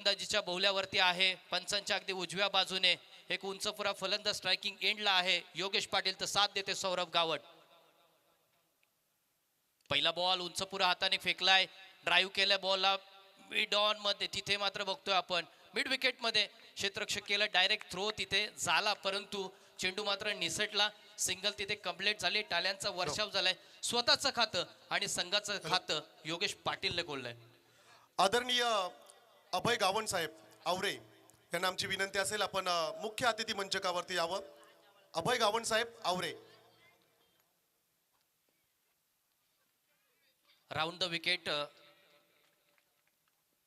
गोलंदाजीच्या बहुल्यावरती आहे. पंचांच्या अगदी उजव्या बाजूने एक उंचपुरा फलंदाज स्ट्रायकिंग एंडला आहे. योगेश पाटील तर साथ देते सौरभ गावट. पहिला बॉल उंचपुरा हाताने फेकलाय, ड्राईव्ह केलाय बॉलला मिड ऑन मध्ये. तिथे मात्र बघतोय आपण मिड विकेट मध्ये क्षेत्ररक्षक केलं, डायरेक्ट थ्रो तिथे झाला, परंतु चेंडू मात्र निसटला. सिंगल तिथे कंप्लीट झाली. टाल्यांचा वर्षाव झालाय. स्वतःचं खातं आणि संघाचं खातं योगेश पाटीलने खोललंय. आदरणीय अभय गावण साहेब आवरे यांना आमची विनंती असेल, आपण मुख्य अतिथी मंचकावरती यावं. अभय गावण साहेब आवरे. Round the wicket,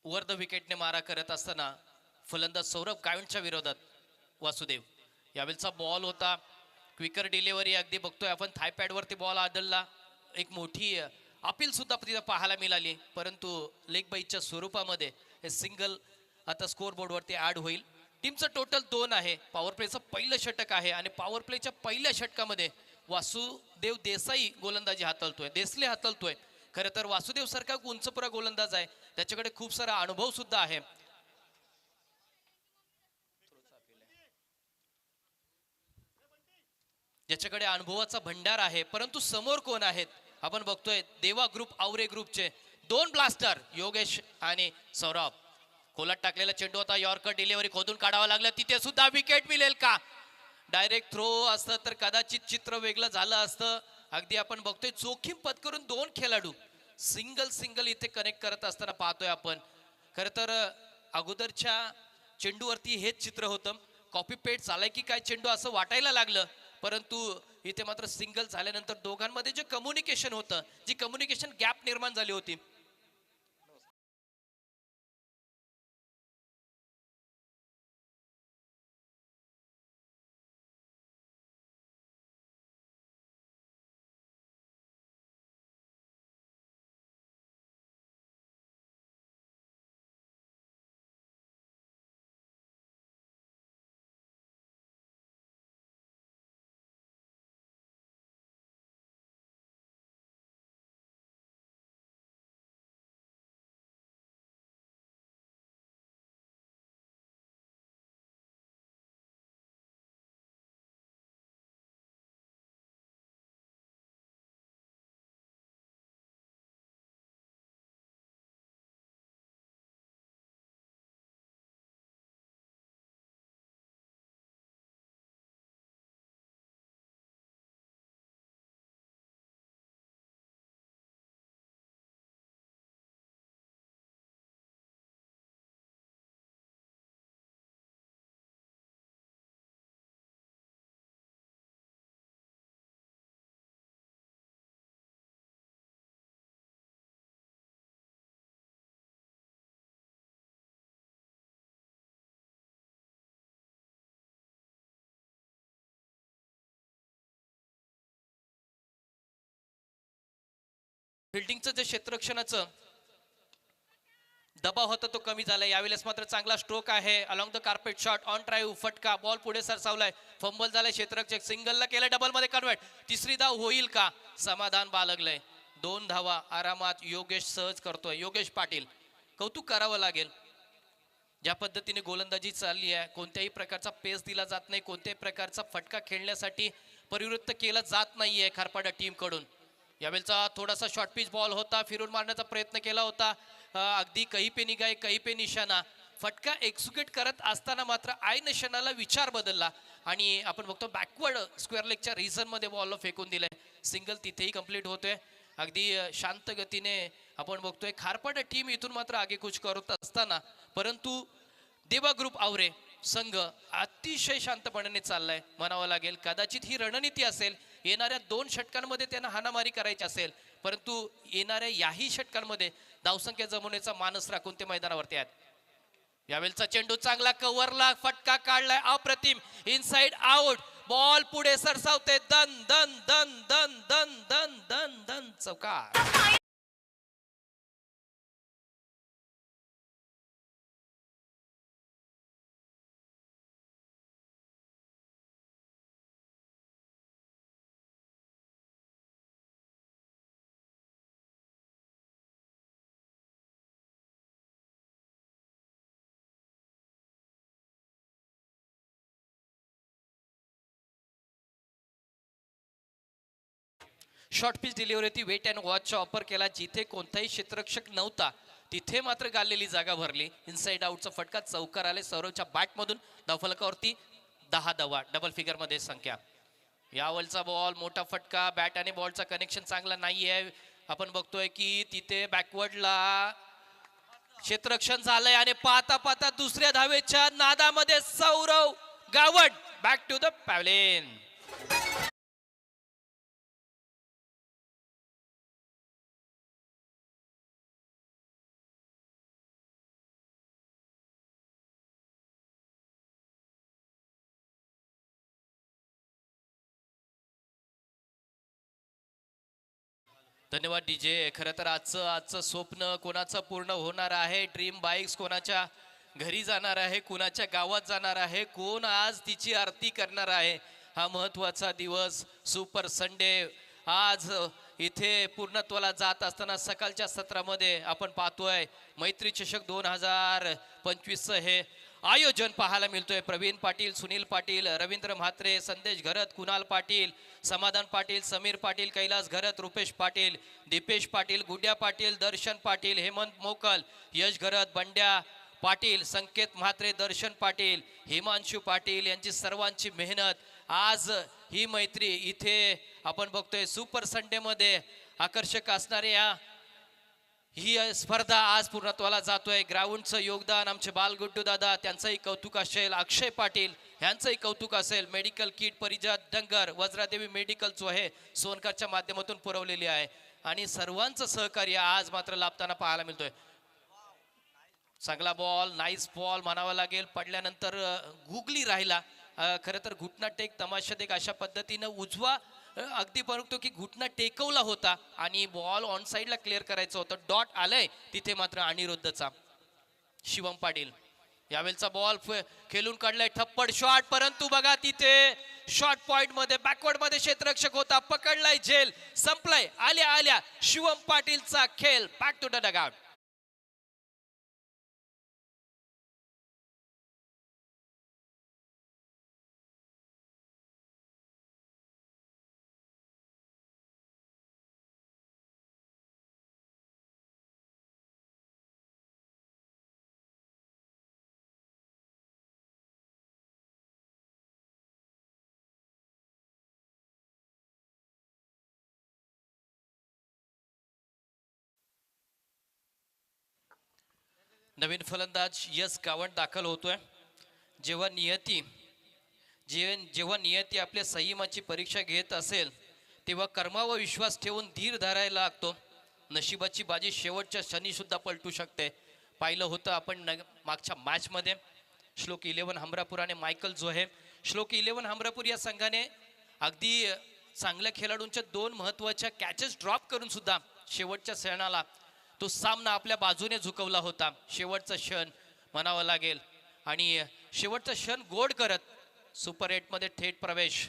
over the विकेटने मारा करत असताना फलंदाज सौरभ गावणच्या विरोधात वासुदेव. यावेळचा बॉल होता क्विकर डिलिव्हरी, अगदी बघतोय आपण थाय पॅड वरती बॉल आदळला. एक मोठी अपील सुद्धा तिथं पाहायला मिळाली, परंतु लेग बाईच्या स्वरूपामध्ये हे सिंगल आता स्कोर बोर्ड वरती ऍड होईल. टीमचं टोटल 2 आहे. पॉवर प्लेचं पहिलं षटक आहे आणि पॉवर प्लेच्या पहिल्या षटकामध्ये वासुदेव देसाई गोलंदाजी हाताळतोय, देसले हाताळतोय. खरं तर वासुदेव सारखा उंचपुरा गोलंदाज आहे, त्याच्याकडे खूप सारा अनुभव सुद्धा आहे. ज्याच्याकडे अनुभवाचा भंडार आहे, परंतु समोर कोण आहेत आपण बघतोय. देवा ग्रुप आवरे ग्रुपचे 2 ब्लास्टर योगेश आणि सौरभ. खोलात टाकलेला चेंडू होता, यॉर्कर डिलिव्हरी खोदून काढावा लागला. तिथे सुद्धा विकेट मिळेल का? डायरेक्ट थ्रो असतं तर कदाचित चित्र वेगळं झालं असतं. अगदी आपण बघतोय जोखीम पत्करून 2 खेळाडू सिंगल इथे कनेक्ट करत असताना पाहतोय आपण. खर तर अगोदरच्या चेंडूवरती हेच चित्र होतं. कॉपी पेस्ट झालाय की काय चेंडू असं वाटायला लागलं, परंतु इथे मात्र सिंगल झाल्यानंतर दोघांमध्ये जे कम्युनिकेशन होतं, जी कम्युनिकेशन गॅप निर्माण झाली होती, फिल्डिंगचं जे क्षेत्ररक्षणाचं दबाव होता तो कमी झाला. यावेळेस मात्र चांगला स्ट्रोक आहे. Along the carpet shot on drive फटका, बॉल पुढे सरसावलाय. फंबल झालाय. क्षेत्ररक्षक सिंगलला केलं, डबल मध्ये कन्वर्ट. तिसरी धाव होईल का? समाधान बाळगलंय. 2 धावा आरामात योगेश सहज करतोय. योगेश पाटील कौतुक करावं लागेल. ज्या पद्धतीने गोलंदाजी चालली आहे, कोणत्याही प्रकारचा पेस दिला जात नाही, कोणत्याही प्रकारचा फटका खेळण्यासाठी प्रवृत्त केला जात नाहीये खारपाडा टीम कडून. यावेळचा थोडासा शॉर्ट पिच बॉल होता, फिरून मारण्याचा प्रयत्न केला होता. अगदी कही पे निगाहे कही पे निशाणा. फटका एक्झिक्यूट करत असताना मात्र आय क्षणाला विचार बदलला आणि आपण बघतो बॅकवर्ड स्क्वेअर लेगच्या रिझन मध्ये बॉल फेकून दिलाय. सिंगल तिथेही कंप्लीट होतोय. अगदी शांत गतीने आपण बघतोय खारपाडा टीम इथून मात्र आगेकूच करत असताना, परंतु देवा ग्रुप आवरे संघ अतिशय शांतपणाने चाललाय म्हणावं लागेल. कदाचित ही रणनीती असेल, येणाऱ्या 2 षटकांमध्ये त्यांना हाणामारी करायची असेल, परंतु येणाऱ्या याही षटकांमध्ये धावसंख्या जमवण्याचा मानस राखून ते मैदानावरती आहेत. यावेळचा चेंडू चांगला कव्हरला, फटका काढलाय अप्रतिम. इनसाइड आउट, बॉल पुढे सरसावते. दन दन दन दन दन दन दन दन चौकार. शॉर्ट पिच डिलिव्हरी होती, वेट अँड वॉचचा वापर केला. जिथे कोणताही क्षेत्ररक्षक नव्हता तिथे मात्र गाळलेली जागा भरली. इनसाइड आउटचा फटका, चौकार आले सौरवच्या बॅटमधून. धावफलकावरती 10 धावा, डबल फिगर मध्ये संख्या. यावलचा बॉल, मोठा फटका, बॅट आणि बॉलचा कनेक्शन चांगला नाहीये. आपण बघतोय की तिथे बॅकवर्डला क्षेत्ररक्षण झालंय आणि पाहता पाहता दुसऱ्या धावेच्या नादामध्ये Saurav Gawand back to the pavilion. धन्यवाद डीजे. खरं तर आजचं स्वप्न कोणाचं पूर्ण होणार आहे? ड्रीम बाईक्स कोणाच्या घरी जाणार आहे, कोणाच्या गावात जाणार आहे, कोण आज तिची आरती करणार आहे? हा महत्वाचा दिवस, सुपर संडे आज इथे पूर्णत्वाला जात असताना सकाळच्या सत्रामध्ये आपण पाहतोय मैत्री चषक 2025 हे आयोजन पाहायला मिळतोय. प्रवीण पाटील, सुनील पाटील, रवींद्र म्हात्रे, संदेश घरत, कुणाल पाटील, समाधान पाटील, समीर पाटील, कैलास घरत, रुपेश पाटील, दीपेश पाटील, गुड्या पाटील, दर्शन पाटील, हेमंत मोकल, यश घरत, बंड्या पाटील, संकेत म्हात्रे, दर्शन पाटील, हिमांशू पाटील यांची सर्वांची मेहनत. आज ही मैत्री इथे आपण बघतोय सुपर संडे मध्ये आकर्षक असणाऱ्या ही स्पर्धा आज पूर्णत्वाला जातोय. ग्राउंडचं योगदान आमचे बालगुड्डू दादा, त्यांचंही कौतुक असेल. अक्षय पाटील यांचंही कौतुक असेल. मेडिकल किट परिजात डंगर, वज्रादेवी मेडिकल चोहे सोनकरच्या माध्यमातून पुरवलेली आहे आणि सर्वांचं सहकार्य आज मात्र लाभताना पाहायला मिळतोय. चांगला बॉल, नाईस बॉल म्हणावा लागेल. पडल्यानंतर गुगली राहिला. खरं तर घुटना टेक तमाशा एक अशा पद्धतीनं उजवा अगदी बघतो की घुटना टेकवला होता आणि बॉल ऑन साईडला क्लिअर करायचं होतं. डॉट आलंय तिथे मात्र अनिरुद्धचा. शिवम पाटील यावेळचा बॉल खेळून काढलाय, थप्पड शॉट, परंतु बघा तिथे शॉर्ट पॉइंट मध्ये बॅकवर्ड मध्ये क्षेत्ररक्षक होता, पकडलाय, झेल संपलाय. आल्या आल्या शिवम पाटीलचा खेळ बॅक टू द डगआउट. नवीन फलंदाज यस गावंड दाखल होतोय. जेव्हा नियती आपल्या संयमाची परीक्षा घेत असेल तेव्हा कर्मावर विश्वास ठेवून धीर धरायला लागतो. नशिबाची बाजी शेवटच्या क्षणी सुद्धा पलटू शकते. पाहिलं होतं आपण मागच्या मॅच मध्ये श्लोक 11 हमरापूर आणि मायकल जोहे. श्लोक 11 हमरापूर या संघाने अगदी चांगल्या खेळाडूंच्या 2 महत्वाच्या कॅचेस ड्रॉप करून सुद्धा शेवटच्या क्षणाला तो सामना आपल्या बाजूने झुकवला होता. शेवटचा क्षण म्हणावा लागेल आणि शेवटचा क्षण गोड करत सुपर 8 मध्ये थेट प्रवेश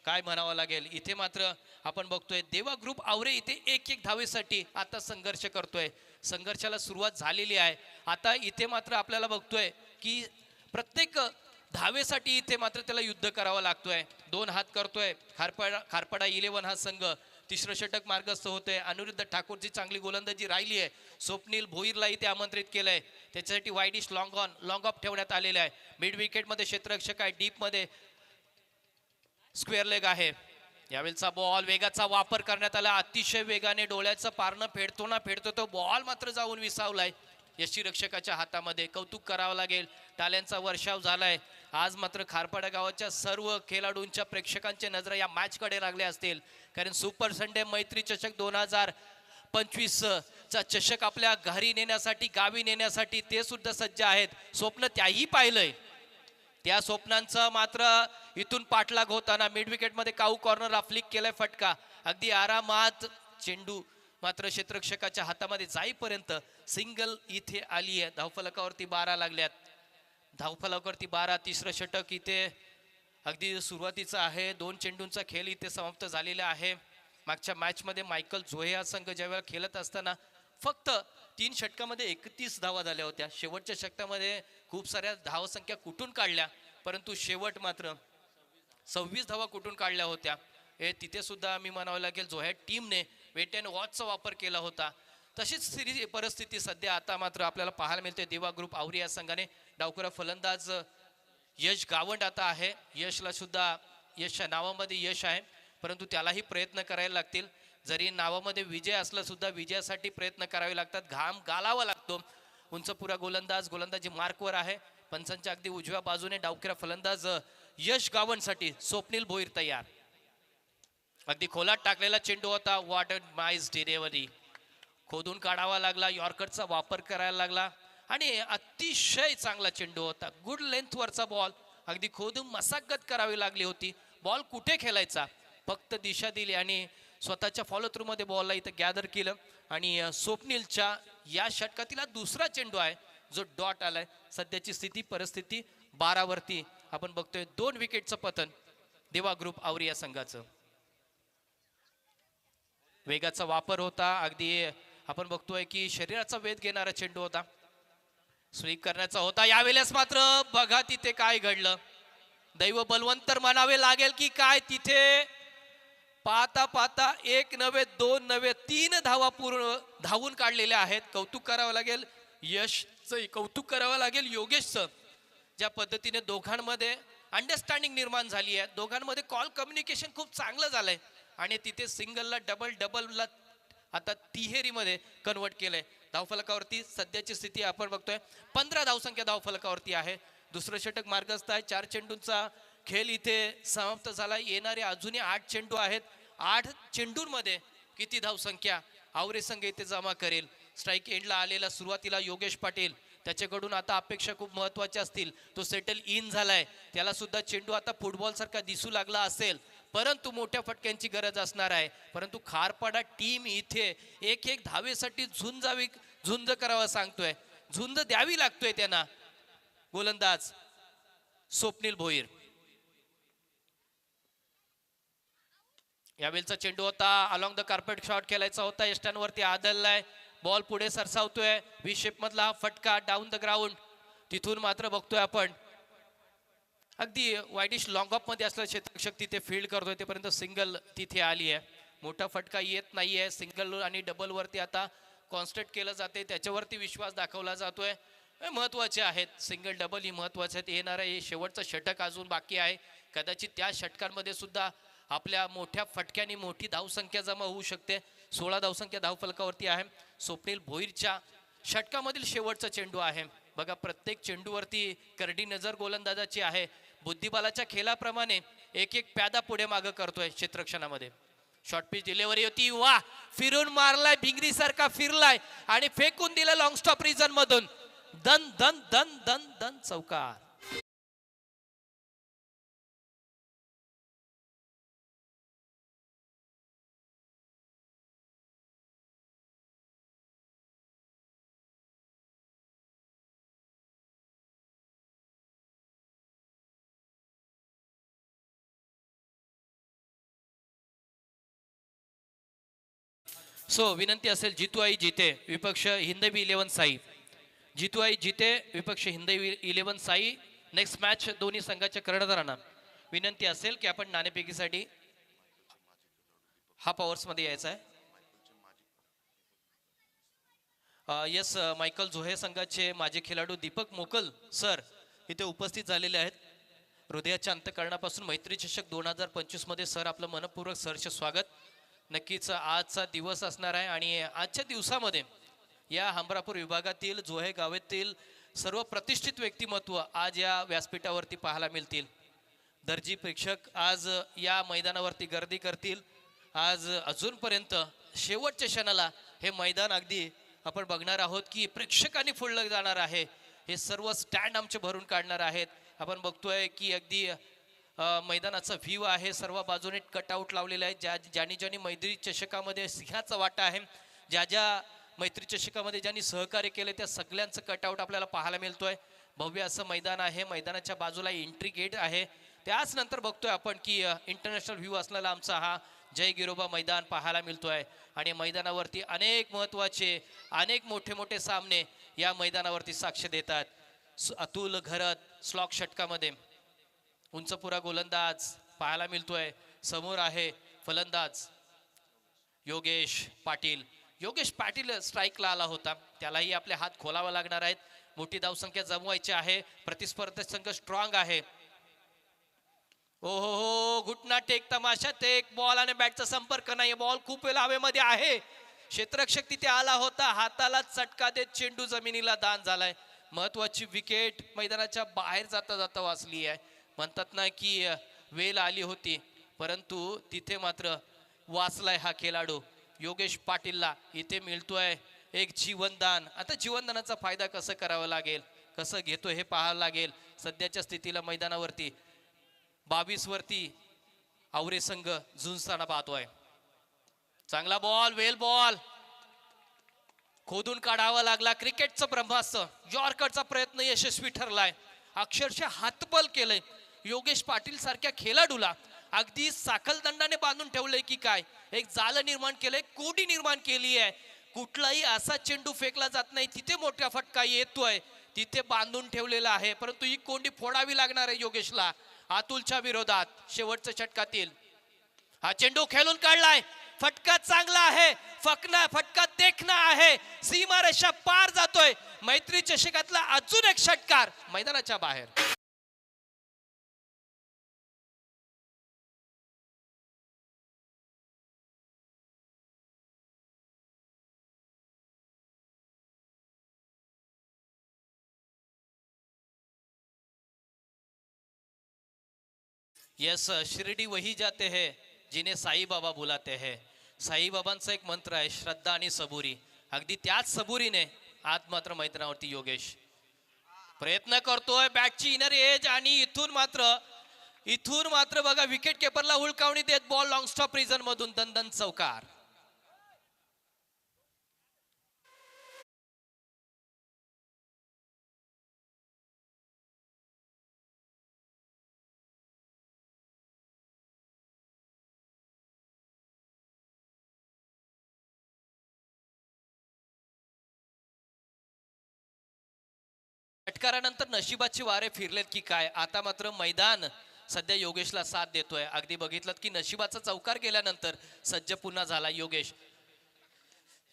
काय म्हणावा लागेल. इथे मात्र आपण बघतोय देवा ग्रुप आवरे इथे एक धावेसाठी आता संघर्ष करतोय. संघर्षाला सुरुवात झालेली आहे. आता इथे मात्र आपल्याला बघतोय की प्रत्येक धावेसाठी इथे मात्र त्याला युद्ध करावं लागतोय. 2 हात करतोय खारपाडा 11 हा संघ. तिसरं षटक मार्गस्थ होतंय. अनिरुद्ध ठाकूरची चांगली गोलंदाजी राहिली आहे. स्वप्नील भोईरला इथे आमंत्रित केलंय. त्याच्यासाठी वाईडिश लॉंग ऑफ ठेवण्यात आलेला आहे. मिड विकेट मध्ये क्षेत्ररक्षक आहे, डीप मध्ये स्क्वेअर लेग आहे. यावेळचा बॉल वेगाचा वापर करण्यात आला. अतिशय वेगाने डोळ्याचं पारणं फेडतो तो बॉल मात्र जाऊन विसावलाय यष्टीरक्षकाच्या हातामध्ये. कौतुक करावं लागेल. टाळ्यांचा वर्षाव झालाय. आज मात्र खारपाडा गावाच्या सर्व खेळाडूंच्या प्रेक्षकांच्या नजर या मॅच कडे लागले असतील, कारण सुपर संडे मैत्री चषक 2025 चा चषक आपल्या घरी नेण्यासाठी, गावी नेण्यासाठी ते सुद्धा सज्ज आहेत. स्वप्न त्याही पाहिलंय. त्या स्वप्नांचा मात्र इथून पाठलाग होताना मिड विकेट मध्ये काऊ कॉर्नरला फ्लिक केलाय फटका. अगदी आरामात चेंडू मात्र क्षेत्ररक्षकाच्या हातामध्ये जाईपर्यंत सिंगल इथे आली आहे. धावफलकावरती 12 लागल्यात. धावफलकावरती 12. तिसरं षटक इथे अगदी सुरुवातीचं आहे. 2 चेंडूंचा खेळ इथे समाप्त झालेला आहे. मागच्या मॅच मध्ये मायकल झोहे हा संघ ज्यावेळेला खेळत असताना फक्त 3 षटकामध्ये 31 धावा झाल्या होत्या. शेवटच्या षटकामध्ये खूप साऱ्या धावसंख्या कुठून काढल्या, परंतु शेवट मात्र 26 धावा कुठून काढल्या होत्या. हे तिथे सुद्धा मी म्हणावं लागेल जो ह्या टीमने वेट अँड वॉचचा वापर केला होता. तशीच परिस्थिती सध्या आता मात्र आपल्याला पाहायला मिळते. देवा ग्रुप आवरी या संघाने डावखुरा फलंदाज यश गावंड आता आहे. यशला सुद्धा यशच्या नावामध्ये यश आहे, परंतु त्यालाही प्रयत्न करायला लागतील. जरी नावामध्ये विजय असला सुद्धा विजयासाठी प्रयत्न करावे लागतात, घाम गालावा लागतो. उंचपुरा गोलंदाजी मार्कवर आहे. पंचांच्या अगदी उजव्या बाजूने डावखुरा फलंदाज यश गावंडसाठी स्वप्नील भोईर तयार. अगदी खोलात टाकलेला चेंडू होता. What a nice delivery. खोदून काढावा लागला, यॉर्करचा वापर करायला लागला आणि अतिशय चांगला चेंडू होता. गुड लेंथवरचा बॉल, अगदी खोदून मशागत करावी लागली होती. बॉल कुठे खेळायचा फक्त दिशा दिली आणि स्वतःच्या फॉलो थ्रू मध्ये बॉलला इथं गॅदर केलं. आणि स्वप्नीलच्या या षटकातील दुसरा चेंडू आहे जो डॉट आलाय. सध्याची स्थिती परिस्थिती 12 वरती आपण बघतोय. 2 विकेटचं पतन देवा ग्रुप आवरी या संघाचं. वेगाचा वापर होता, अगदी आपण बघतोय की शरीराचा वेध घेणारा चेंडू होता. स्वीप करण्याचा होता. यावेळेस मात्र बघा तिथे काय घडलं. दैव बलवंतर म्हणावे लागेल की काय. तिथे पाहता पाहता 1 नव्हे 2 नव्हे 3 धावा पूर्ण धावून काढलेल्या आहेत. कौतुक करावं लागेल यशचं, कौतुक करावं लागेल योगेशचं. ज्या पद्धतीने दोघांमध्ये अंडरस्टँडिंग निर्माण झाली आहे, दोघांमध्ये कॉल कम्युनिकेशन खूप चांगलं झालंय आणि तिथे सिंगलला डबलला आता तिहेरीमध्ये कन्वर्ट केलंय. धावफलकावरती सध्याची स्थिती आपण बघतोय 15 धावसंख्या धावफलकावरती आहे. दुसरं षटक मार्गस्थ आहे. 4 चेंडूंचा खेळ इथे समाप्त झाला. येणारे अजूनही 8 चेंडू आहेत. 8 चेंडूंमध्ये किती धावसंख्या आवरे संघ इथे जमा करेल. स्ट्राईक एंडला आलेला सुरुवातीला योगेश पाटील, त्याच्याकडून आता अपेक्षा खूप महत्वाच्या असतील. तो सेटल इन झालाय, त्याला सुद्धा चेंडू आता फुटबॉल सारखा दिसू लागला असेल, परंतु मोठ्या फटक्यांची गरज असणार आहे. परंतु खारपाडा टीम इथे एक धावेसाठी झुंज करावा सांगतोय, झुंज द्यावी लागतोय त्यांना. गोलंदाज स्वप्नील भोईर. यावेळचा चेंडू होता अलॉंग द कार्पेट शॉट खेळायचा होता. यष्टांवरती आदललाय, बॉल पुढे सरसावतोय. व्ही शेप मधला फटका डाऊन द ग्राउंड. तिथून मात्र बघतोय आपण अगदी वाईडिश लॉंग ऑफ मध्ये असलेला क्षेत्ररक्षक तिथे फील्ड करतोय, तेपर्यंत सिंगल तिथे आली आहे. मोठा फटका येत नाहीये. सिंगल आणि डबल वरती आता कॉन्स्टंट केलं जाते, त्याच्यावरती विश्वास दाखवला जातोय. महत्वाचे आहेत, सिंगल डबल ही महत्वाचे आहेत. येणारा हे शेवटचं षटक अजून बाकी आहे. कदाचित त्या षटकांमध्ये सुद्धा आपल्या मोठ्या फटक्याने मोठी धावसंख्या जमा होऊ शकते. 16 धावसंख्या धावफलकावरती आहे. स्वप्नील भोईरच्या षटकामधील शेवटचा चेंडू आहे. बघा प्रत्येक चेंडूवरती करडी नजर गोलंदाजाची आहे. बुद्धिबलाच्या खेळाप्रमाणे एक प्यादा पुढे मागे करतोय क्षेत्ररक्षणामध्ये. शॉर्ट पिच डिलिव्हरी होती, वा फिरून मारलाय, भिंगरी सारखा फिरलाय आणि फेकून दिलं लॉंग स्टॉप रिजन मधून. दन दन दन दन दन चौकार. सो विनंती असेल जितू आई जिते विपक्ष हिंदवी 11 साई. जितू आई जिते विपक्ष हिंदवी 11 साई. नेक्स्ट मॅच दोन्ही संघाच्या कर्णधारांना विनंती असेल की आपण नाणेफेकीसाठी हाफ आवर्स मध्ये यायचं आहे. यस, मायकल झोहे संघाचे माजी खेळाडू दीपक मोकल सर इथे उपस्थित झालेले आहेत. हृदयाच्या अंतःकरणापासून मैत्री चषक 2025 मध्ये सर आपलं मनपूर्वक सहर्ष स्वागत. नक्कीच आजचा दिवस असणार आहे आणि आजच्या दिवसामध्ये या हमरापूर विभागातील जोहे गावातील सर्व प्रतिष्ठित व्यक्तिमत्व आज या व्यासपीठावरती पाहायला मिळतील. दर्जी प्रेक्षक आज या मैदानावरती गर्दी करतील. आज अजूनपर्यंत शेवटच्या क्षणाला हे मैदान अगदी आपण बघणार आहोत की प्रेक्षकांनी फुललं जाणार आहे. हे सर्व स्टँड आमचे भरून काढणार आहेत. आपण बघतोय की अगदी मैदानाचा व्ह्यू आहे. सर्व बाजूने कटआउट लावलेले आहेत. ज्यांनी मैत्री चषकामध्ये सिंहाचा वाटा आहे, ज्या मैत्री चषकामध्ये ज्यांनी सहकार्य केले त्या सगळ्यांचं कटआउट आपल्याला पाहायला मिळतोय. भव्य असं मैदान आहे. मैदानाच्या बाजूला एंट्री गेट आहे. त्याच नंतर बघतोय आपण की इंटरनॅशनल व्ह्यू असलेला आमचा हा जय गिरोबा मैदान पाहायला मिळतोय आणि मैदानावरती अनेक महत्वाचे अनेक मोठे सामने या मैदानावरती साक्ष देतात. अतुल घरत स्लॉक षटकामध्ये उंचपुरा गोलंदाज पाहायला मिळतोय. समोर आहे फलंदाज योगेश पाटील स्ट्राईकला आला होता, त्यालाही आपले हात खोलावा लागणार आहेत. मोठी धावसंख्या जमवायची आहे, प्रतिस्पर्धी संघ स्ट्रॉंग आहे. ओहो हो, घुटना टेक, तमाशा टेक, बॉल आणि बॅटचा संपर्क नाही. बॉल खूप वेळा हवेमध्ये आहे. क्षेत्ररक्षक तिथे आला होता, हाताला चटका देत चेंडू जमिनीला दान झालाय. महत्वाची विकेट मैदानाच्या बाहेर जाता जाता वाचली आहे. म्हणतात ना की वेल आली होती, परंतु तिथे मात्र वाचलाय हा खेळाडू. योगेश पाटीलला इथे मिळतोय एक जीवनदान. आता जीवनदानाचा फायदा कसं करावा लागेल, कसं घेतो हे पाहावं लागेल. सध्याच्या स्थितीला मैदानावरती 22 वरती आवरे संघ झुंजताना पाहतोय. चांगला बॉल, वेल बॉल खोदून काढावा लागला. क्रिकेटचं ब्रह्मास्त्र, यॉर्करचा प्रयत्न यशस्वी ठरलाय. अक्षरशः हातबल केलंय योगेश पाटील सारख्या खेळाडूला. अगदी साखलदंडाने बांधून ठेवलंय की काय, एक जाल निर्माण केलंय, कोडी निर्माण केली आहे. कुठलाही असा चेंडू फेकला जात नाही, तिथे मोठा फटका येतोय, तिथे बांधून ठेवलेला आहे. परंतु ही कोंडी फोडावी लागणार आहे योगेशला. अतुलच्या विरोधात शेवटच्या षटकातील हा चेंडू खेळून काढलाय. फटका चांगला आहे, फटका देखना आहे, सीमारेषा पार जातोय. मैत्री चषकातला अजून एक षटकार मैदानाच्या बाहेर. यस, शिरडी वही जाते हैं जिन्हें साई बाबा बुलाते हैं. साई बाबांचा एक मंत्र आहे, श्रद्धा आणि सबुरी. अगदी त्याच सबुरीने आज मात्र मैदानावरती योगेश प्रयत्न करतोय. बॅटची इनर एज आणि इथून मात्र बघा विकेट किपरला हुलकावणी देत बॉल लॉंग स्टॉप रिजन मधून दणदण चौकार. षटकारानंतर नशिबाची वारे फिरलेत की काय. आता मात्र मैदान सध्या योगेशला साथ देतोय. अगदी बघितलं की नशिबाचा चौकार गेल्यानंतर सज्ज पुन्हा झाला योगेश.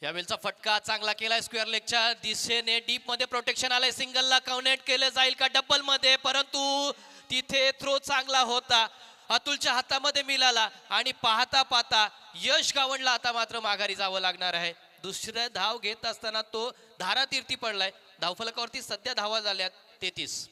यावेळचा फटका चांगला केलाय स्क्वेअर लेगच्या दिशेने. डीप मध्ये प्रोटेक्शन आलंय, सिंगलला काउंट केलं जाईल का डबल मध्ये, परंतु तिथे थ्रो चांगला होता, अतुलच्या हातामध्ये मिळाला आणि पाहता यश गावंडला आता मात्र माघारी जावं लागणार आहे. दुसऱ्या धाव घेत असताना तो धारातीर्थी पडलाय. धावफलकावरती सध्या धावा झाल्यात 33.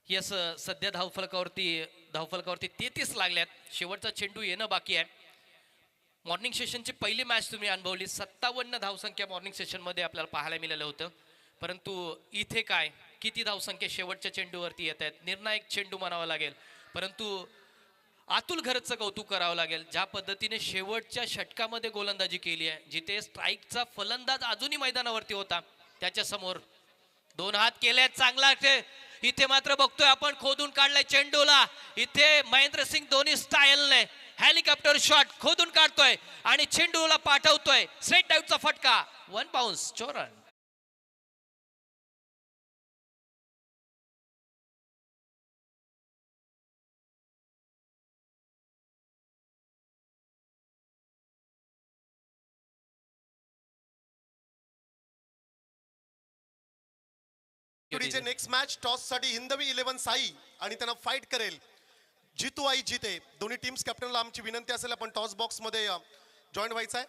यस, सध्या धावफलकावरती 33 लागल्यात. शेवटचा चेंडू येणं बाकी आहे. मॉर्निंग सेशनची पहिली मॅच तुम्ही अनुभवली, 57 धावसंख्या मॉर्निंग सेशन मध्ये आपल्याला पाहायला मिळालं होतं. परंतु इथे काय, किती धावसंख्या शेवटच्या चेंडूवरती येत आहेत. निर्णायक चेंडू म्हणावा लागेल. परंतु अतुल घरचं कौतुक करावं लागेल, ज्या पद्धतीने शेवटच्या षटकामध्ये गोलंदाजी केली आहे. जिथे स्ट्राईकचा फलंदाज अजूनही मैदानावरती होता, त्याच्या समोर 2 हात केले, चांगला. इथे मात्र बघतोय आपण खोदून काढलाय चेंडूला. इथे महेंद्र सिंग धोनी स्टाईलने हेलिकॉप्टर शॉट खोदून काढतोय आणि चेंडूला पाठवतोय. स्ट्रेट डाऊटचा फटका, 1 बाउन्स, 4 रन. टुडीचे नेक्स्ट मॅच टॉस साठी हिंदवी 11 साई आणि त्यांना फाईट करेल जितू आई जिते. दोन्ही टीम्स कॅप्टनला आमची विनंती असेल आपण टॉस बॉक्स मध्ये जॉईन व्हायचं आहे.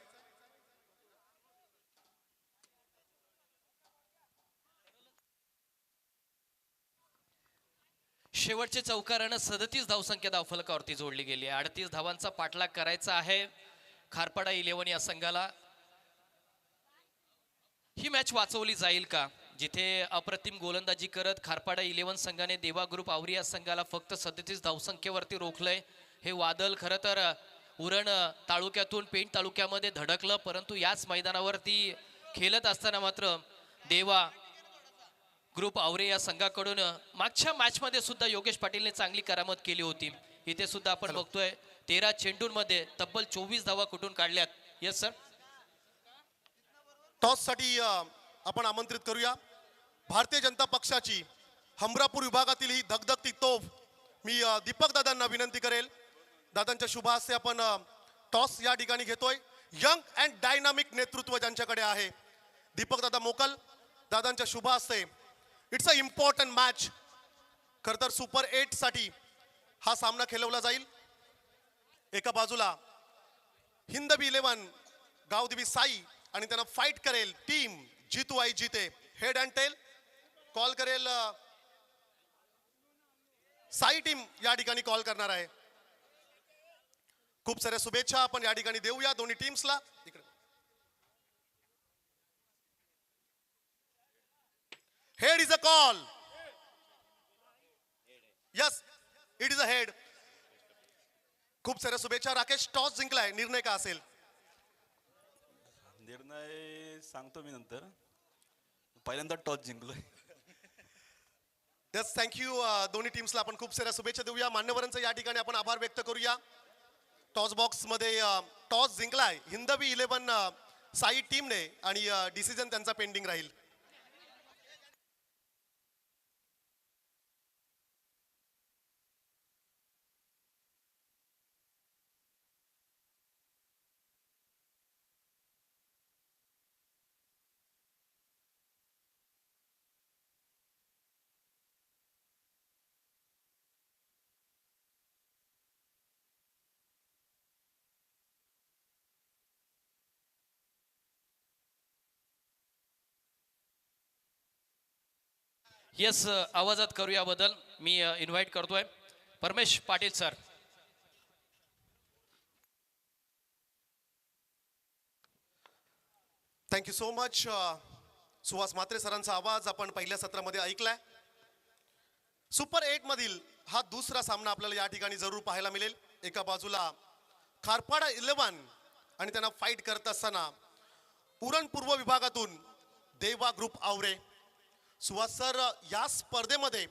शेवटचे चौकारानं 37 धावसंख्या धावफलकावरती जोडली गेली आहे. 38 धावांचा पाठलाग करायचा आहे खारपाडा 11 या संघाला. ही मॅच वाचवली जाईल का, जिथे अप्रतिम गोलंदाजी करत खारपाडा 11 संघाने देवा ग्रुप आवरी या संघाला फक्त 37 धावसंख्येवरती रोखलंय. हे वादळ खरं तर उरण तालुक्यातून पेण तालुक्यामध्ये धडकलं, परंतु याच मैदानावरती खेळत असताना मात्र देवा ग्रुप आवरे या संघाकडून मागच्या मॅच मध्ये सुद्धा योगेश पाटीलने चांगली करामत केली होती. इथे सुद्धा आपण बघतोय 13 चेंडूंमध्ये तब्बल 24 धावा कुठून काढल्यात. Yes sir. टॉस साठी आपण आमंत्रित करूया भारतीय जनता पक्षाची हमरापूर विभागातील ही धगधगती तोफ मी दीपक दादांना विनंती करेल. दादांच्या शुभ हस्ते आपण टॉस या ठिकाणी घेतोय. यंग अँड डायनामिक नेतृत्व ज्यांच्याकडे आहे दीपक दादा मोकल. दादांच्या शुभ हस्ते इट्स अ इम्पॉर्टंट मॅच. खर तर सुपर 8 साठी हा सामना खेळवला जाईल. एका बाजूला हिंदवी 11 गावदेवी साई आणि त्यांना फाईट करेल टीम जीतू आई जीते. हेड अँड टेल कॉल करेल साई टीम या ठिकाणी कॉल करणार आहे. खूप साऱ्या शुभेच्छा आपण या ठिकाणी देऊया दोन्ही टीम्सला. Head is a call. Yes it is a head. खूप साऱ्या शुभेच्छा. राकेश टॉस जिंकलाय, निर्णय का असेल? निर्णय सांगतो मी नंतर. पहिल्यांदा टॉस जिंकलोय. Yes thank you. दोन्ही टीम्सला आपण खूप साऱ्या शुभेच्छा देऊया. मान्यवरांचं या ठिकाणी आपण आभार व्यक्त करूया. टॉस बॉक्स मध्ये टॉस जिंकलाय हिंदवी 11 साई टीमने आणि डिसिजन त्यांचा पेंडिंग राहील. येस आवाजात करूया बदल मी इन्व्हाइट करतोय परमेश Patil sir. Thank you so much. Suhas Mhatre सरांचा आवाज आपण पहिल्या सत्रामध्ये ऐकलाय. सुपर 8 मधील हा दुसरा सामना आपल्याला या ठिकाणी जरूर पाहायला मिळेल. एका बाजूला खारपाडा 11 आणि त्यांना फाईट करत असताना उरण पूर्व विभागातून देवा ग्रुप आवरे. सुहास सर या स्पर्धेमध्ये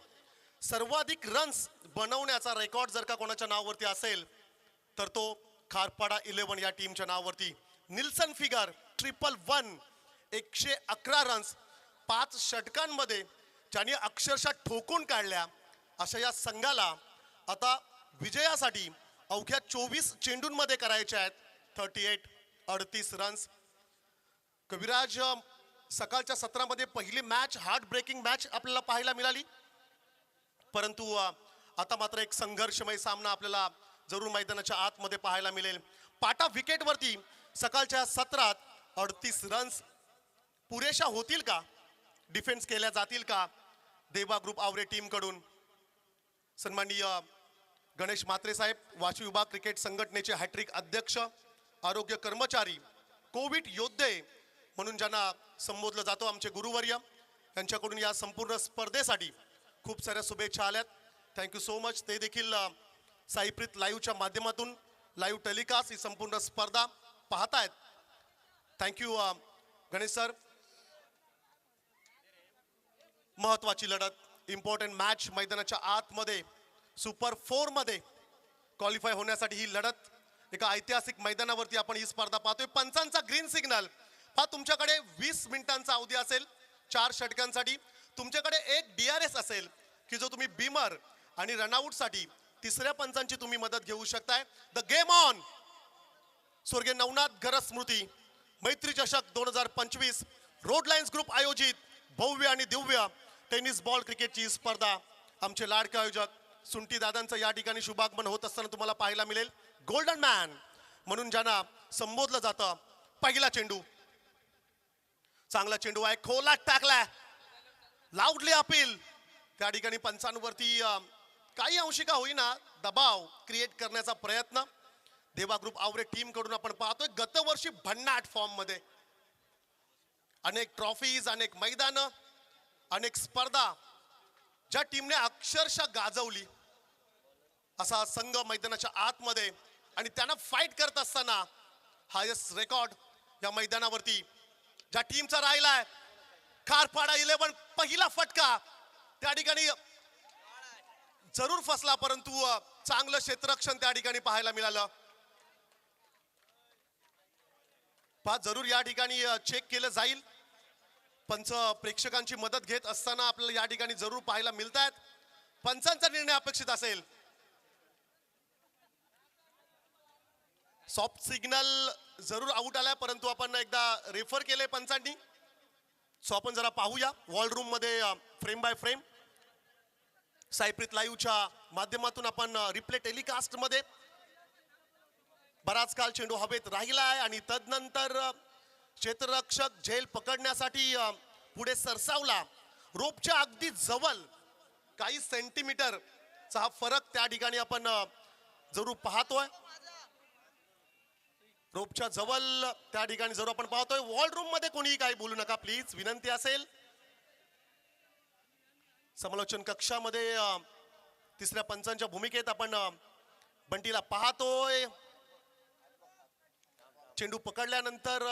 सर्वाधिक रन्स बनवण्याचा रेकॉर्ड जर का कोणाच्या नावावरती असेल तर तो खारपाडा 11 या टीमच्या नावावरती. निल्सन फिगर 111 111 रन्स 5 षटकांमध्ये ज्यांनी अक्षरशः ठोकून काढल्या अशा या संघाला आता विजयासाठी अवघ्या 24 चेंडूंमध्ये करायचे आहेत 38 रन्स. कविराज सकाळच्या सत्रामध्ये पहिली मॅच हार्ट ब्रेकिंग मॅच आपल्याला पाहायला मिळाली, परंतु आता मात्र एक संघर्षमय सामना आपल्याला जरूर मैदानाच्या आतमध्ये पाहायला मिळेल. पाटा विकेटवरती सकाळच्या सत्रात 38 रन्स पुरेशा होतील का? डिफेन्स केल्या जातील का देवा ग्रुप आवरे टीम कडून? सन्माननीय गणेश म्हात्रे साहेब वाशी विभाग क्रिकेट संघटनेचे हॅट्रिक अध्यक्ष, आरोग्य कर्मचारी, कोविड योद्धे म्हणून ज्यांना संबोधलं जातो आमचे गुरुवर्य, यांच्याकडून या संपूर्ण स्पर्धेसाठी खूप साऱ्या शुभेच्छा आल्यात. Thank you so much. ते देखील साईप्रीत लाईव्हच्या माध्यमातून लाईव्ह टेलिकास्ट ही संपूर्ण स्पर्धा पाहतायत. Thank you Ganesh sir. महत्वाची लढत, इम्पॉर्टंट मॅच मैदानाच्या आतमध्ये सुपर 4 मध्ये क्वालिफाय होण्यासाठी ही लढत एका ऐतिहासिक मैदानावरती आपण ही स्पर्धा पाहतोय. पंचांचा ग्रीन सिग्नल. हा तुमच्याकडे 20 मिनिटांचा अवधी असेल 4 षटकांसाठी. तुमच्याकडे एक DRS असेल की जो तुम्ही बीमर आणि रनआउट साठी तिसऱ्या पंचांची तुम्ही मदत घेऊ शकताय. The game on. स्वर्गीय नवनाथ घरस स्मृती मैत्री चषक 2025 रोड लाईन्स ग्रुप आयोजित भव्य आणि दिव्य टेनिस बॉल क्रिकेटची स्पर्धा आमचे लाडके आयोजक सुंटी दादांचं या ठिकाणी शुभागमन होत असताना तुम्हाला पाहायला मिळेल. गोल्डन मॅन म्हणून ज्यांना संबोधलं जातं. पहिला चेंडू, चांगला चेंडू आहे, खोलात टाकलाय, लाऊडली अपील. त्या ठिकाणी पंचांवरती काही अंशी का होईना दबाव क्रिएट करण्याचा प्रयत्न देवा ग्रुप आवरे टीम कडून आपण पाहतोय. गतवर्षी भन्नाट फॉर्म मध्ये अनेक ट्रॉफीज, अनेक मैदान, अनेक स्पर्धा ज्या टीमने अक्षरशः गाजवली असा संघ मैदानाच्या आतमध्ये आणि त्यांना फाईट करत असताना हायेस्ट रेकॉर्ड या मैदानावरती ज्या टीमचा राहिलाय खारपाडा 11 पहिला फटका त्या ठिकाणी जरूर फसला, परंतु चांगलं क्षेत्ररक्षण त्या ठिकाणी पाहायला मिळालं. जरूर या ठिकाणी चेक केलं जाईल. पंच प्रेक्षकांची मदत घेत असताना आपल्याला या ठिकाणी जरूर पाहायला मिळत आहेत. पंचांचा निर्णय अपेक्षित असेल. सॉफ्ट सिग्नल जरूर आउट आलाय, परंतु आपण एकदा रेफर केले पंचांनी. सो आपण जरा पाहूया वॉल रूम मध्ये फ्रेम बाय फ्रेम सायप्रीत लाईव्हच्या माध्यमातून आपण रिप्ले टेलिकास्ट मध्ये बराच काळ चेंडू हवेत राहिला आहे आणि तदनंतर क्षेत्ररक्षक झेल पकडण्यासाठी पुढे सरसावला. रोपच्या अगदी जवळ काही सेंटीमीटरचा हा फरक त्या ठिकाणी आपण जरूर पाहतोय. रोपच्या जवळ त्या ठिकाणी जरूर आपण पाहतोय. वॉल रूम मध्ये कोणीही काही बोलू नका प्लीज, विनंती असेल. समालोचन कक्षामध्ये तिसऱ्या पंचांच्या भूमिकेत आपण बंटीला पाहतोय. चेंडू पकडल्यानंतर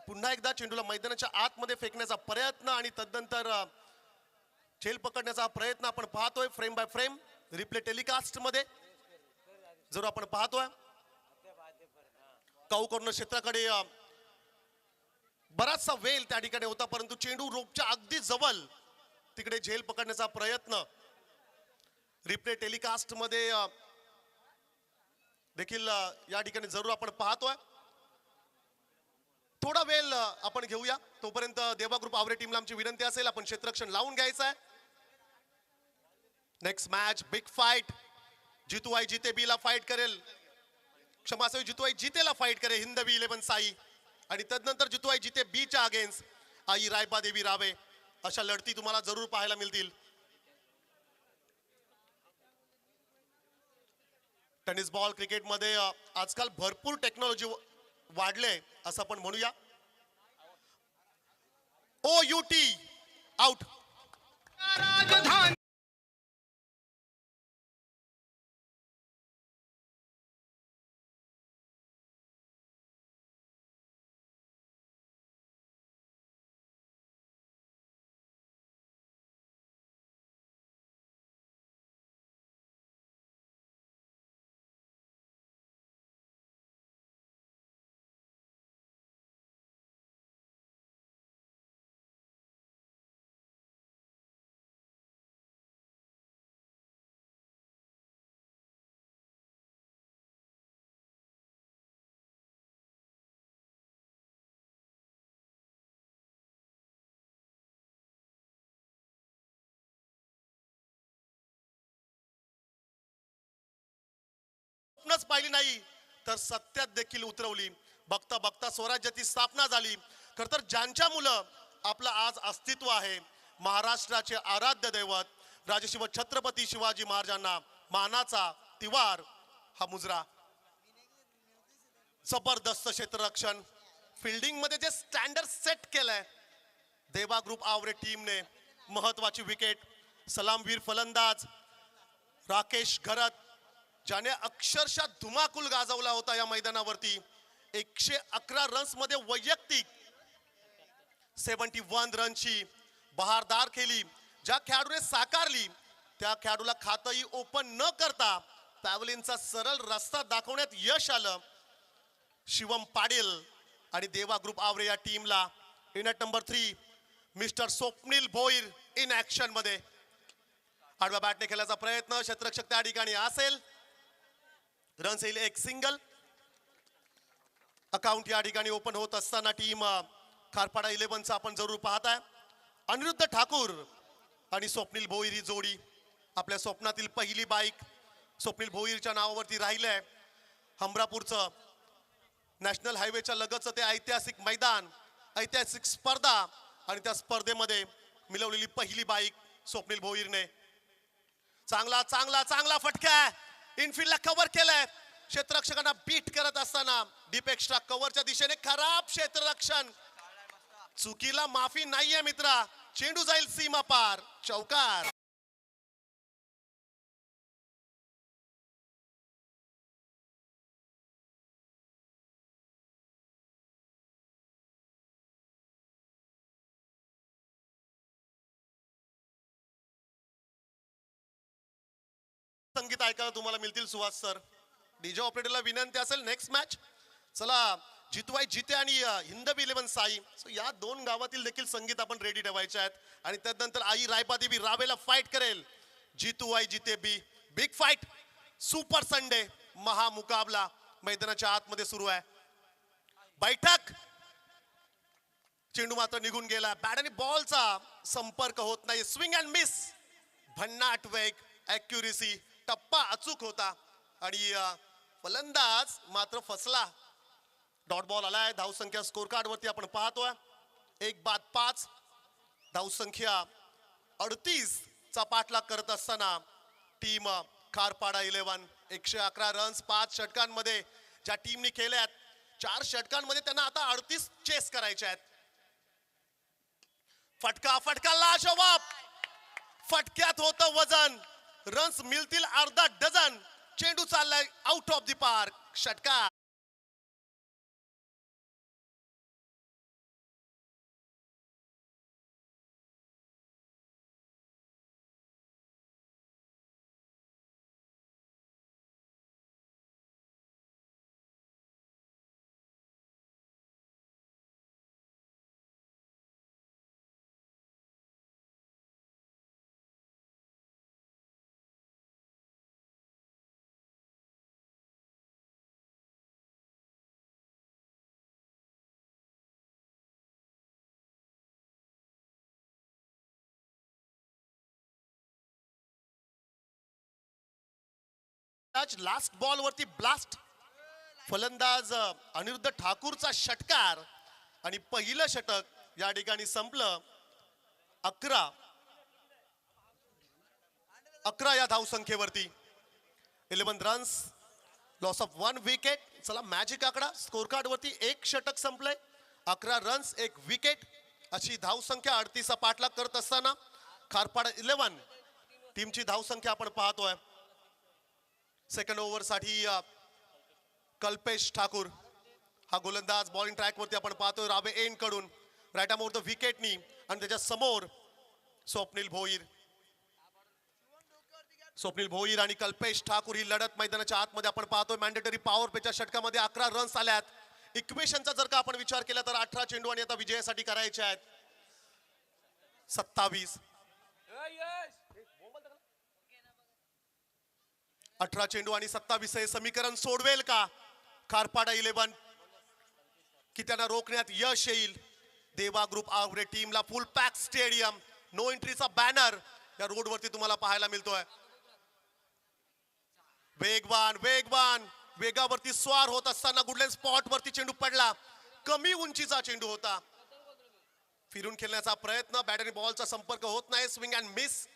पुन्हा एकदा चेंडूला मैदानाच्या आतमध्ये फेकण्याचा प्रयत्न आणि तदनंतर झेल पकडण्याचा प्रयत्न आपण पाहतोय. Frame by frame replay telecast मध्ये जरूर आपण पाहतोय. काऊ कॉर्नर क्षेत्राकडे बराचसा वेल त्या ठिकाणी होता, परंतु चेंडू रोपच्या अगदी जवळ तिकडे झेल पकडण्याचा प्रयत्न रिप्ले टेलिकास्ट मध्ये देखील या ठिकाणी जरूर आपण पाहतोय. थोडा वेळ आपण घेऊया, तोपर्यंत देवा ग्रुप आवरे टीमला आमची विनंती असेल आपण क्षेत्ररक्षण लावून घ्यायचं आहे. Next match big fight. जितू आई जिते बी ला फाईट करेल, क्षमा असावी, जितू आई जितेला फाईट करेल हिंदवी 11 साई, आणि तदनंतर जितू आई जिते बी च्या अगेन्स्ट आई रायबा देवी रावे. अशा लढती तुम्हाला जरूर पाहायला मिळतील. टेनिस बॉल क्रिकेटमध्ये आजकाल भरपूर टेक्नॉलॉजी वाढले असं आपण म्हणूया. OUT out. पाहिली नाही तर सत्यात देखील उतरवली. बघता बघता स्वराज्याची स्थापना झाली. खर तर ज्यांच्या मुलं आपलं आज अस्तित्व आहे, महाराष्ट्राचे आराध्य दैवत राजशिव छत्रपती शिवाजी महाराजांना मानाचा तिवार हा मुजरा. जबरदस्त क्षेत्ररक्षण, फिल्डिंग मध्ये जे स्टँडर्ड सेट केलंय देवा ग्रुप आवरे टीमने. महत्वाची विकेट. सलामवीर फलंदाज राकेश घरत ज्याने अक्षरशः धुमाकूल गाजवला होता या मैदानावरती. 111 रन्स मध्ये वैयक्तिक 71 रनची बहारदार केली. ज्या खेळाडूने साकारली त्या खेळाडूला खातही ओपन न करता पॅव्हलिनचा सरळ रस्ता दाखवण्यात यश आलं. शिवम पाटील आणि देवा ग्रुप आवरे या टीमला इनट number 3 mister Swapnil Bhoir in action मध्ये. आडव्या बॅटने खेळायचा प्रयत्न, क्षेत्ररक्षक त्या ठिकाणी असेल. रन्स येईल एक सिंगल. अकाउंट या ठिकाणी ओपन होत असताना टीम खारपाडा 11 आपण जरूर पाहताय. अनिरुद्ध ठाकूर आणि स्वप्नील भोईर ही जोडी. आपल्या स्वप्नातील पहिली बाईक स्वप्नील भोईरच्या नावावरती राहिली आहे. हमरापूरचं नॅशनल हायवेच्या लगतचं ते ऐतिहासिक मैदान, ऐतिहासिक स्पर्धा आणि त्या स्पर्धेमध्ये मिळवलेली पहिली बाईक स्वप्नील भोईरने. चांगला चांगला चांगला फटका इनफिल्डला कव्हर केलाय. क्षेत्ररक्षकांना बीट करत असताना डीप एक्स्ट्रा कव्हरच्या दिशेने खराब क्षेत्ररक्षण. चुकीला माफी नाहीये मित्रा. चेंडू जाईल सीमा पार. चौकार. संगीत ऐकायला तुम्हाला मिळतील सुहास सर. डीजे ऑपरेटरला विनंती असेल नेक्स्ट मॅच. चला जितवाई जिते आणि हिंदवी 11 साई, सो या दोन गावातील देखील संगीत आपण रेडी ठेवायचे आहेत. आणि त्यानंतर आई रायपादेवी रावेला फाईट करेल. जितूवाई जिते बी बिग फाईट सुपर संडे महामुकाबला मैदानाच्या आतमध्ये सुरू आहे. बैठक चेंडू मात्र निघून गेला. बॅट आणि बॉलचा संपर्क होत नाही. स्विंग अँड मिस, भन्नाट वेग, ॲक्युरेसी, टप्पा अचूक होता आणि फलंदाज मात्र फसला. डॉट बॉल आलाय. धावसंख्या स्कोर कार्ड वरती आपण पाहतोय 1-5. धावसंख्या 38 चा पाठलाग करत असताना टीम खारपाडा 11 111 रन्स 5 षटकांमध्ये ज्या टीमने केल्यात. 4 षटकांमध्ये त्यांना आता 38 चेस करायचे आहेत. फटका फटका लाजवाब. फटक्यात होतं वजन. रन्स मिळतील अर्धा डझन. चेंडू चाललाय आउट ऑफ द पार्क. षटकार. लास्ट बॉल वरती ब्लास्ट. फलंदाज अनिरुद्ध ठाकूरचा षटकार आणि पहिलं षटक या ठिकाणी संपलं. 11 या धावसंख्येवरती 11 रन्स, लॉस ऑफ 1 विकेट. चला मॅजिक आकडा स्कोर कार्ड वरती एक षटक संपलंय. 11 रन्स 1 विकेट अशी धावसंख्या 38 चा पाठलाग करत असताना खारपाडा 11 टीमची धावसंख्या आपण पाहतोय. सेकंड ओव्हर साठी कल्पेश ठाकूर हा गोलंदाज. बॉलिंग ट्रॅक वरती आपण पाहतोय रावे एंड कडून राईट आर्म द विकेटनी आणि त्याच्या समोर स्वप्नील भोईर आणि कल्पेश ठाकूर ही लढत मैदानाच्या आतमध्ये आपण पाहतोय. मॅन्डेटरी पॉवर प्लेच्या षटकामध्ये 11 रन्स आल्यात. इक्वेशनचा जर का आपण विचार केला तर 18 चेंडू आणि आता विजयासाठी करायचे आहेत 27. 18 चेंडू आणि 27 हे समीकरण सोडवेल का खारपाडा 11 की त्यांना रोखण्यात यश येईल. देवा ग्रुप आवरे टीमला फुल पॅक स्टेडियम, नो एंट्रीचा बॅनर या रोड वरती तुम्हाला पाहायला मिळतोय. वेगवान वेगावरती स्वार होत असताना गुडलँड स्पॉट वरती चेंडू पडला. कमी उंचीचा चेंडू होता. फिरून खेळण्याचा प्रयत्न, बॅट आणि बॉलचा संपर्क होत नाही. स्विंग अँड मिस,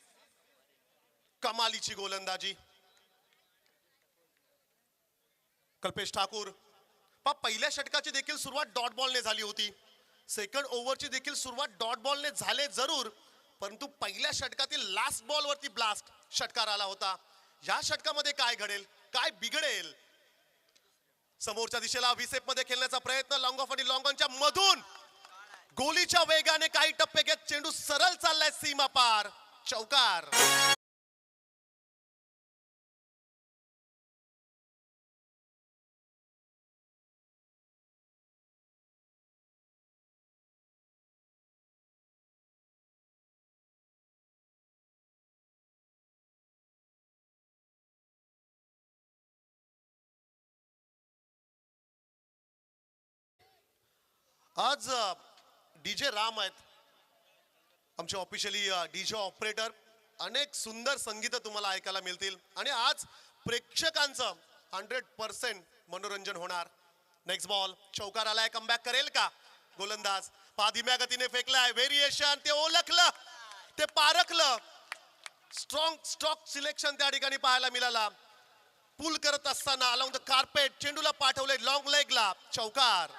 कमालीची गोलंदाजी. कल्पेश ठाकूर पहिल्या षटकाची देखील सुरुवात डॉट बॉलने झाली होती. सेकंड ओव्हरची देखील सुरुवात डॉट बॉलने झाले जरूर, परंतु पहिल्या षटकातील लास्ट बॉल वरती ब्लास्ट षटकार आला होता. या षटकामध्ये काय घडेल, काय बिघडेल? समोरच्या दिशेला विसेप मध्ये खेळण्याचा प्रयत्न, लॉंग ऑफ आणि लॉंग ऑनच्या मधून गोलीच्या वेगाने काही टप्पे घेत चेंडू सरळ चाललाय सीमा पार. चौकार. आज डीजे राम आहेत आमचे ऑफिशियली डीजे ऑपरेटर. अनेक सुंदर संगीत तुम्हाला ऐकायला मिळतील आणि आज प्रेक्षकांचं 100% मनोरंजन होणार. नेक्स्ट बॉल चौकार आलाय. कमबॅक करेल का गोलंदाज? धीम्या गतीने फेकलाय. व्हेरिएशन ते ओळखलं, ते पारखलं. स्ट्रोक सिलेक्शन त्या ठिकाणी पाहायला मिळाला. पुल करत असताना अलाउंग द कार्पेट चेंडूला पाठवले लॉंग लेगला. चौकार.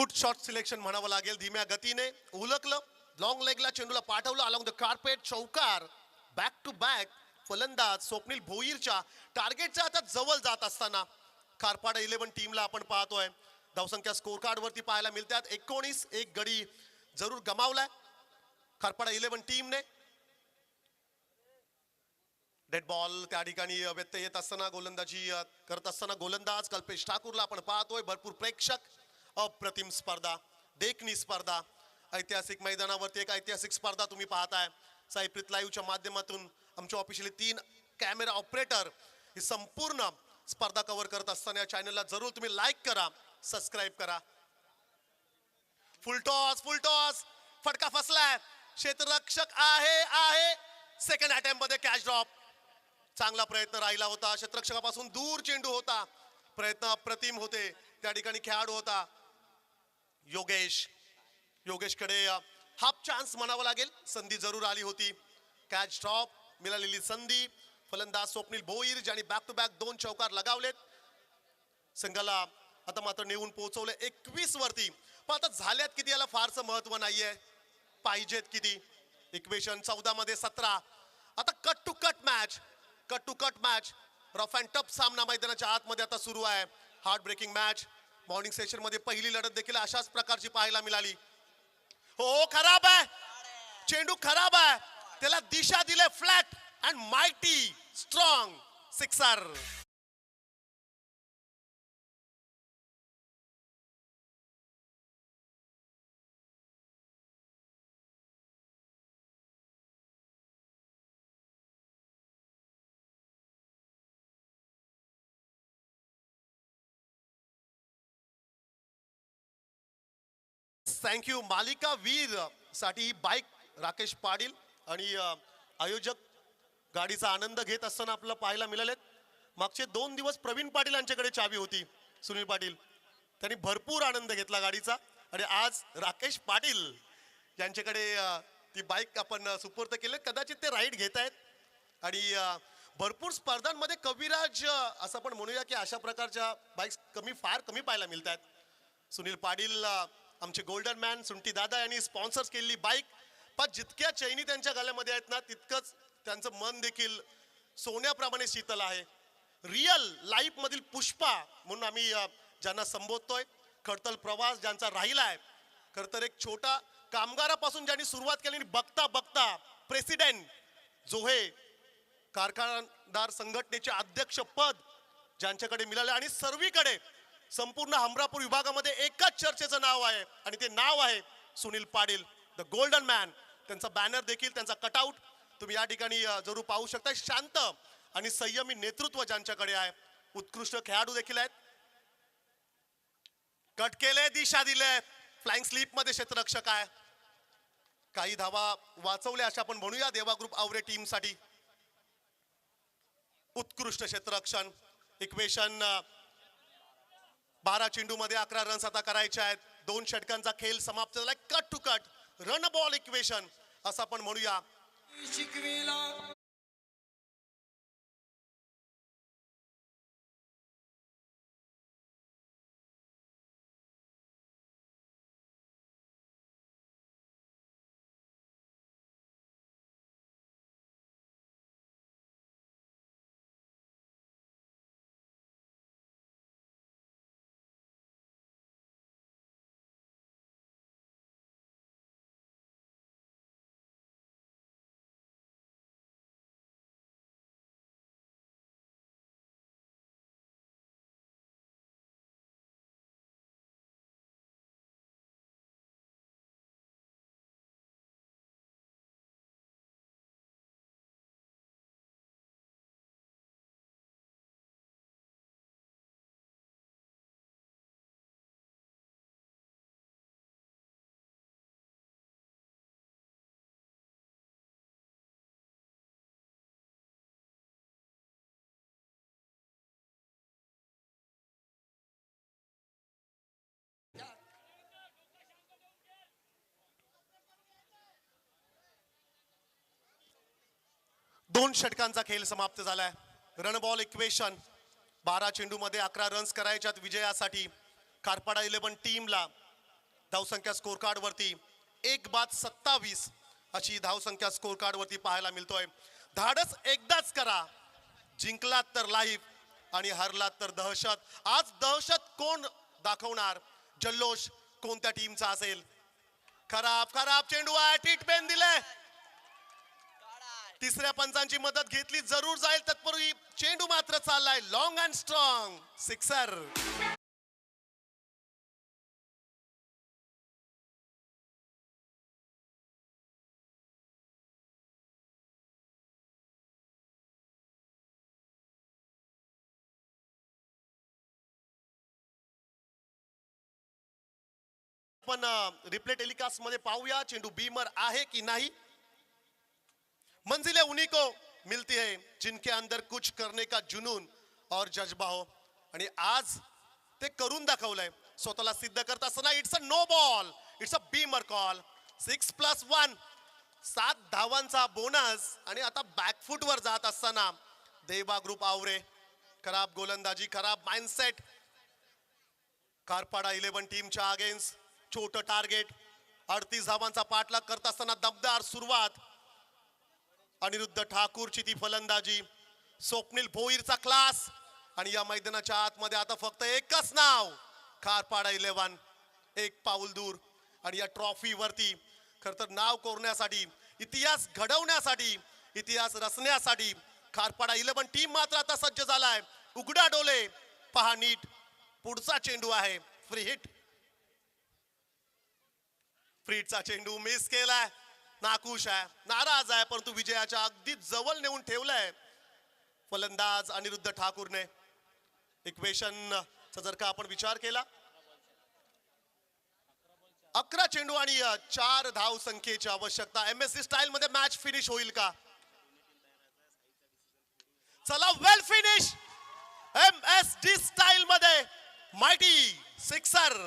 गुड शॉट सिलेक्शन म्हणावं लागेल. धीम्या गतीने उलकलं, लॉंग लेगला चेंडूला पाठवलं, अलॉंग द कार्पेट, चौकार. बॅक टू बॅक फलंदाज स्वप्नील भोईरच्या टार्गेटच्या आता जवळ जात असताना खारपाडा 11 टीमला आपण पाहतोय. धावसंख्या स्कोर कार्ड वरती पाहायला मिळतात 19. एक गडी जरूर गमावलाय खारपाडा 11 टीमने. डेड बॉल त्या ठिकाणी व्यत्यय येत असताना गोलंदाजी करत असताना गोलंदाज कल्पेश ठाकूरला आपण पाहतोय. भरपूर प्रेक्षक, अप्रतिम स्पर्धा, देखणी स्पर्धा. ऐतिहासिक मैदानावरती एक ऐतिहासिक स्पर्धा तुम्ही पाहताय. साईप्रीत लाईव्हच्या माध्यमातून आमचे ऑफिशियली 3 कॅमेरा ऑपरेटर ही संपूर्ण स्पर्धा कव्हर करत असताना या चॅनलला जरूर तुम्ही लाईक करा, सबस्क्राईब करा. फुल टॉस फटका फसलाय. क्षेत्ररक्षक आहे. सेकंड अटेम्प्ट मध्ये कॅच ड्रॉप. चांगला प्रयत्न राहिला होता. क्षेत्ररक्षकापासून दूर चेंडू होता. प्रयत्न अप्रतिम होते. त्या ठिकाणी खेळाडू होता योगेशकडे हाफ चान्स म्हणावं लागेल. संधी जरूर आली होती. कॅच ड्रॉप मिळालेली संधी. फलंदाज स्वप्नील भोईर ज्यांनी बॅक टू बॅक 2 चौकार लगावलेत. संघाला आता मात्र नेऊन पोहोचवले 21 वरती. पण आता झाल्यात किती याला फारसं महत्व नाहीये. पाहिजेत किती. इक्वेशन 14 मध्ये 17. आता cut to cut match rough and tough सामना मैदानाच्या आतमध्ये आता सुरू आहे. Heart breaking match. Morning session मध्ये पहिली लढत देखील अशाच प्रकारची पाहायला मिळाली. हो खराब आहे चेंडू, खराब आहे. त्याला दिशा दिले flat and mighty strong sixer. Thank you. मालिका वीर साठी बाईक राकेश पाटील आणि आयोजक गाडीचा आनंद घेत असताना आपल्याला पाहायला मिळाले. मागचे 2 दिवस प्रवीण पाटील यांच्याकडे चावी होती. सुनील पाटील त्यांनी भरपूर आनंद घेतला गाडीचा. आणि आज राकेश पाटील यांच्याकडे ती बाईक आपण सुपूर्द केले. कदाचित ते राईड घेत आहेत. आणि भरपूर स्पर्धांमध्ये कविराज असं आपण म्हणूया की अशा प्रकारच्या बाईक्स फार कमी पाहायला मिळतात. सुनील पाटील आमचे गोल्डन मॅन सुंटी दादा यांनी स्पॉन्सर केलेली बाईक. पण जितक्या चैनी त्यांच्या गळ्यामध्ये आहेत ना तितकंच त्यांचं मन देखील सोन्याप्रमाणे शीतल आहे. रिअल लाईफ मधील पुष्पा म्हणून आम्ही ज्यांना संबोधतोय. खडतल प्रवास ज्यांचा राहिला आहे. खरं तर एक छोटा कामगारापासून ज्यांनी सुरुवात केली आणि बघता बघता प्रेसिडेंट जोहे कारखानदार संघटनेचे अध्यक्ष पद ज्यांच्याकडे मिळाले. आणि सर्वीकडे संपूर्ण हमरापूर विभागामध्ये एकच चर्चेचं नाव आहे आणि ते नाव आहे Sunil Patil the golden man. त्यांचा बॅनर देखील, त्यांचा कटआउट तुम्ही या ठिकाणी जरूर पाहू शकता. शांत आणि संयमी नेतृत्व ज्यांच्याकडे आहे. उत्कृष्ट खेळाडू देखील आहेत. कट केले, दिशा दिले. फ्लाइंग स्लीप मध्ये क्षेत्ररक्षक आहे. काही धावा वाचवल्या अशा आपण म्हणूया देवा ग्रुप आवरे टीम साठी. उत्कृष्ट क्षेत्ररक्षण. इक्वेशन 12 चेंडू मध्ये 11 रन्स आता करायचे आहेत. 2 षटकांचा खेळ समाप्त झालाय. Cut to cut run ball equation असं आपण म्हणूया. दोन षटकांचा खेळ समाप्त झालाय. रन बॉल इक्वेशन 12 चेंडू मध्ये 11 रन्स करायच्यात विजयासाठी. खारपाडा 11 टीमला धावसंख्या स्कोर कार्ड वरती 1-27 अशी धावसंख्या स्कोर कार्ड वरती पाहायला मिळतोय. धाडस एकदाच करा, जिंकलात तर लाईव्ह आणि हरलात तर दहशत. आज दहशत कोण दाखवणार, जल्लोष कोणत्या टीमचा असेल? खराब चेंडू आहे, टीट पेन दिले. तिसऱ्या पंचांची मदत घेतली जरूर जाईल, तत्पूर्वी चेंडू मात्र चाललाय लॉंग अँड स्ट्रॉंग, सिक्सर. पण रिप्ले टेलिकास्ट मध्ये पाहूया चेंडू बीमर आहे की नाही. मंजिलें उन्हीं को मिलती है जिनके अंदर कुछ करने का जुनून और जज्बा हो. आणि आज ते करून दाखवलंय, स्वतःला सिद्ध करत असताना. It's a no ball, it's a beamer call. 6+1 7 धावांचा बोनस. आणि आता बॅकफुट वर जात असताना देवा ग्रुप आवरे. खराब गोलंदाजी, खराब माइंडसेट. कारपाडा 11 टीमच्या अगेन्स्ट छोटं टार्गेट. 38 धावांचा पाठलाग करत असताना दमदार सुरुवात. अनिरुद्ध ठाकूरची ती फलंदाजी, स्वप्नील भोईरचा क्लास. आणि या मैदानाच्या आतमध्ये आता फक्त एकच नाव, कारपाडा 11 एक पाऊल दूर. आणि या ट्रॉफी वरती खर तर नाव कोरण्यासाठी, इतिहास घडवण्यासाठी, इतिहास रचण्यासाठी कारपाडा 11 टीम मात्र आता सज्ज झालाय. उघडा डोले पहा नीट, पुढचा चेंडू आहे फ्री हिट. फ्रीटचा चेंडू मिस केलाय. नाखुश आहे, नाराज आहे, परंतु विजयाच्या अगदी जवळ नेऊन ठेवलाय फलंदाज अनिरुद्ध ठाकूरने. इक्वेशनचा जर का आपण विचार केला, 11 चेंडू आणि 4 धाव संख्येची आवश्यकता. MSC स्टाईल मध्ये मॅच फिनिश होईल का? चला, वेल फिनिश. MSD स्टाईल मध्ये माइटी सिक्सर.